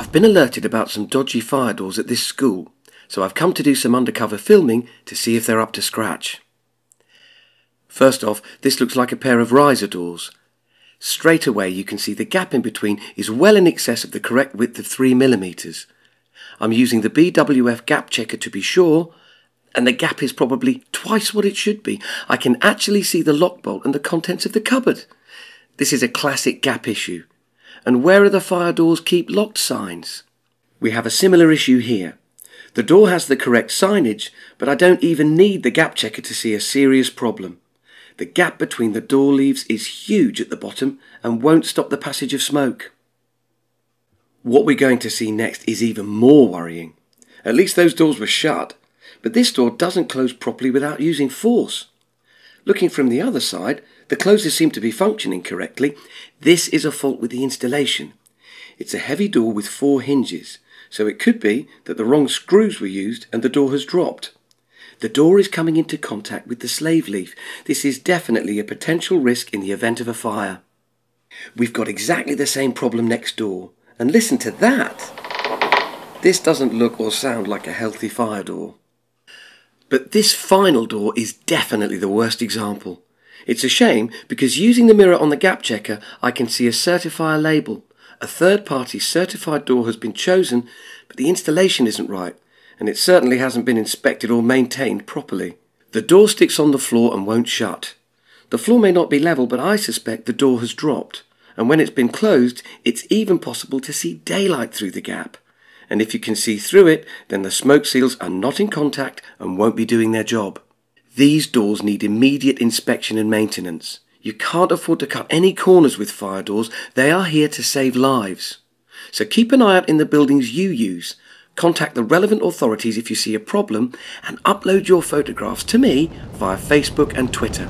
I've been alerted about some dodgy fire doors at this school, so I've come to do some undercover filming to see if they're up to scratch. First off, this looks like a pair of riser doors. Straight away you can see the gap in between is well in excess of the correct width of 3mm. I'm using the BWF gap checker to be sure, and the gap is probably twice what it should be. I can actually see the lock bolt and the contents of the cupboard. This is a classic gap issue. And where are the fire doors keep locked signs? We have a similar issue here. The door has the correct signage, but I don't even need the gap checker to see a serious problem. The gap between the door leaves is huge at the bottom and won't stop the passage of smoke. What we're going to see next is even more worrying. At least those doors were shut, but this door doesn't close properly without using force. Looking from the other side, the closers seem to be functioning correctly. This is a fault with the installation. It's a heavy door with 4 hinges, so it could be that the wrong screws were used and the door has dropped. The door is coming into contact with the slave leaf. This is definitely a potential risk in the event of a fire. We've got exactly the same problem next door, and listen to that! This doesn't look or sound like a healthy fire door. But this final door is definitely the worst example. It's a shame because using the mirror on the gap checker I can see a certifier label. A third-party certified door has been chosen, but the installation isn't right, and it certainly hasn't been inspected or maintained properly. The door sticks on the floor and won't shut. The floor may not be level, but I suspect the door has dropped, and when it's been closed it's even possible to see daylight through the gap. And if you can see through it, then the smoke seals are not in contact and won't be doing their job. These doors need immediate inspection and maintenance. You can't afford to cut any corners with fire doors. They are here to save lives. So keep an eye out in the buildings you use. Contact the relevant authorities if you see a problem, and upload your photographs to me via Facebook and Twitter.